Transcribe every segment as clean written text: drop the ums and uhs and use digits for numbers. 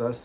10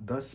10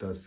10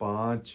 5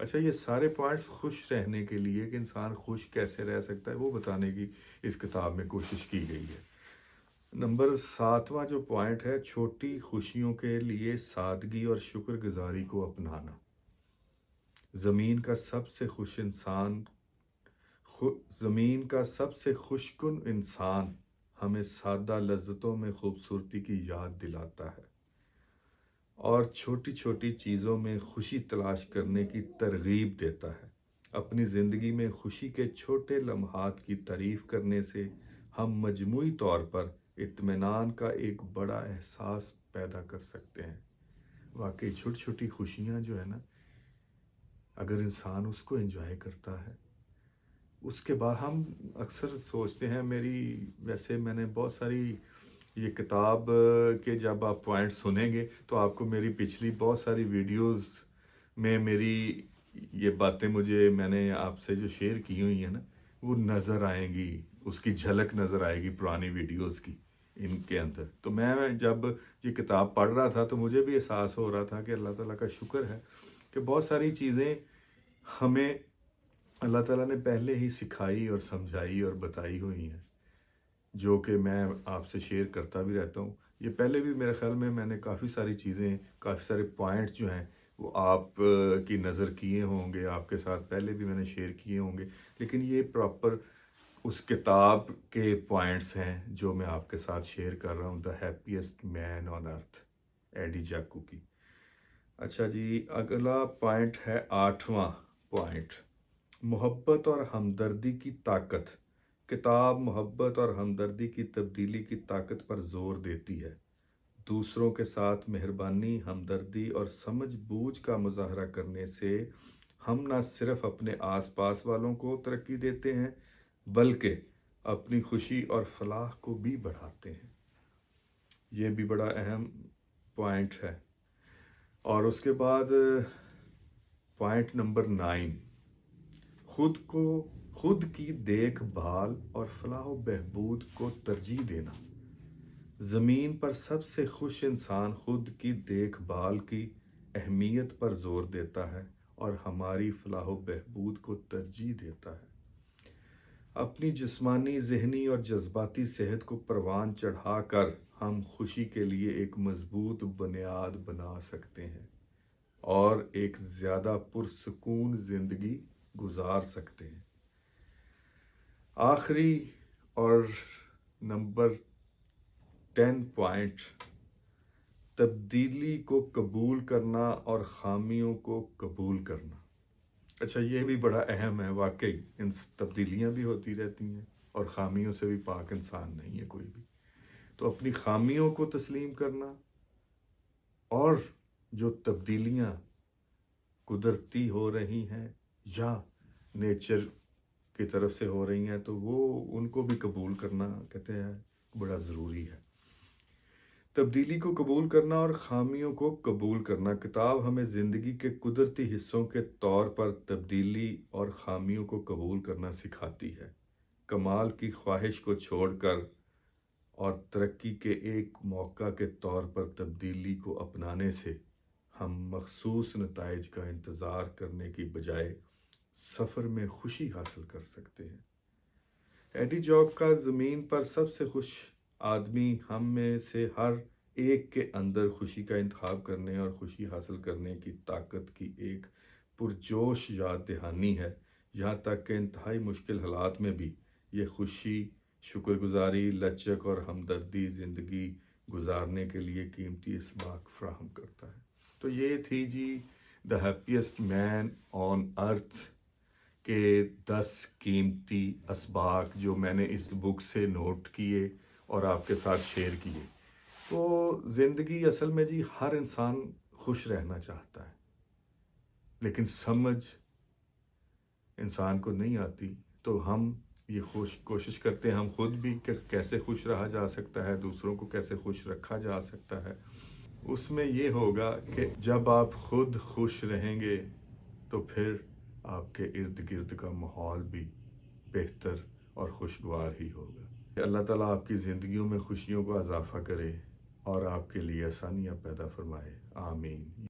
اچھا، یہ سارے پوائنٹس خوش رہنے کے لیے کہ انسان خوش کیسے رہ سکتا ہے وہ بتانے کی اس کتاب میں کوشش کی گئی ہے۔ نمبر 7واں جو پوائنٹ ہے، چھوٹی خوشیوں کے لیے سادگی اور شکر گزاری کو اپنانا۔ زمین کا سب سے زمین کا سب سے خوشکن انسان ہمیں سادہ لذتوں میں خوبصورتی کی یاد دلاتا ہے اور چھوٹی چھوٹی چیزوں میں خوشی تلاش کرنے کی ترغیب دیتا ہے۔ اپنی زندگی میں خوشی کے چھوٹے لمحات کی تعریف کرنے سے ہم مجموعی طور پر اطمینان کا ایک بڑا احساس پیدا کر سکتے ہیں۔ واقعی چھوٹی چھوٹی خوشیاں جو ہے نا، اگر انسان اس کو انجوائے کرتا ہے، اس کے بعد ہم اکثر سوچتے ہیں، ویسے میں نے بہت ساری یہ کتاب کے جب آپ پوائنٹ سنیں گے تو آپ کو میری پچھلی بہت ساری ویڈیوز میں میری یہ باتیں میں نے آپ سے جو شیئر کی ہوئی ہیں نا، وہ نظر آئیں گی، اس کی جھلک نظر آئے گی پرانی ویڈیوز کی ان کے اندر۔ تو میں جب یہ کتاب پڑھ رہا تھا تو مجھے بھی احساس ہو رہا تھا کہ اللہ تعالیٰ کا شکر ہے کہ بہت ساری چیزیں ہمیں اللہ تعالیٰ نے پہلے ہی سکھائی اور سمجھائی اور بتائی ہوئی ہیں، جو کہ میں آپ سے شیئر کرتا بھی رہتا ہوں۔ یہ پہلے بھی میرے خیال میں نے کافی ساری چیزیں، کافی سارے پوائنٹس جو ہیں وہ آپ کی نظر کیے ہوں گے، آپ کے ساتھ پہلے بھی میں نے شیئر کیے ہوں گے، لیکن یہ پراپر اس کتاب کے پوائنٹس ہیں جو میں آپ کے ساتھ شیئر کر رہا ہوں، دا ہیپیسٹ مین آن ارتھ، ایڈی جاکو کی۔ اچھا جی، اگلا پوائنٹ ہے 8واں پوائنٹ، محبت اور ہمدردی کی طاقت۔ کتاب محبت اور ہمدردی کی تبدیلی کی طاقت پر زور دیتی ہے۔ دوسروں کے ساتھ مہربانی، ہمدردی اور سمجھ بوجھ کا مظاہرہ کرنے سے ہم نہ صرف اپنے آس پاس والوں کو ترقی دیتے ہیں بلکہ اپنی خوشی اور فلاح کو بھی بڑھاتے ہیں۔ یہ بھی بڑا اہم پوائنٹ ہے۔ اور اس کے بعد پوائنٹ نمبر 9، خود کی دیکھ بھال اور فلاح و بہبود کو ترجیح دینا۔ زمین پر سب سے خوش انسان خود کی دیکھ بھال کی اہمیت پر زور دیتا ہے اور ہماری فلاح و بہبود کو ترجیح دیتا ہے۔ اپنی جسمانی، ذہنی اور جذباتی صحت کو پروان چڑھا کر ہم خوشی کے لیے ایک مضبوط بنیاد بنا سکتے ہیں اور ایک زیادہ پرسکون زندگی گزار سکتے ہیں۔ آخری اور نمبر 10 پوائنٹ، تبدیلی کو قبول کرنا اور خامیوں کو قبول کرنا۔ اچھا، یہ بھی بڑا اہم ہے، واقعی ان تبدیلیاں بھی ہوتی رہتی ہیں اور خامیوں سے بھی پاک انسان نہیں ہے کوئی بھی۔ تو اپنی خامیوں کو تسلیم کرنا اور جو تبدیلیاں قدرتی ہو رہی ہیں یا نیچر کی طرف سے ہو رہی ہیں تو ان کو بھی قبول کرنا کہتے ہیں بڑا ضروری ہے۔ تبدیلی کو قبول کرنا اور خامیوں کو قبول کرنا۔ کتاب ہمیں زندگی کے قدرتی حصوں کے طور پر تبدیلی اور خامیوں کو قبول کرنا سکھاتی ہے۔ کمال کی خواہش کو چھوڑ کر اور ترقی کے ایک موقع کے طور پر تبدیلی کو اپنانے سے ہم مخصوص نتائج کا انتظار کرنے کی بجائے سفر میں خوشی حاصل کر سکتے ہیں۔ ایڈی جاک کا زمین پر سب سے خوش آدمی ہم میں سے ہر ایک کے اندر خوشی کا انتخاب کرنے اور خوشی حاصل کرنے کی طاقت کی ایک پرجوش یاد دہانی ہے، یہاں تک کہ انتہائی مشکل حالات میں بھی یہ خوشی، شکر گزاری، لچک اور ہمدردی زندگی گزارنے کے لیے قیمتی اسباق فراہم کرتا ہے۔ تو یہ تھی جی دا ہیپیسٹ مین آن ارتھ کے 10 قیمتی اسباق جو میں نے اس بک سے نوٹ کیے اور آپ کے ساتھ شیئر کیے۔ تو زندگی اصل میں جی ہر انسان خوش رہنا چاہتا ہے، لیکن سمجھ انسان کو نہیں آتی، تو ہم یہ کوشش کرتے ہیں ہم خود بھی کہ کیسے خوش رہا جا سکتا ہے، دوسروں کو کیسے خوش رکھا جا سکتا ہے۔ اس میں یہ ہوگا کہ جب آپ خود خوش رہیں گے تو پھر آپ کے ارد گرد کا ماحول بھی بہتر اور خوشگوار ہی ہوگا۔ اللہ تعالیٰ آپ کی زندگیوں میں خوشیوں کو اضافہ کرے اور آپ کے لیے آسانیاں پیدا فرمائے، آمین۔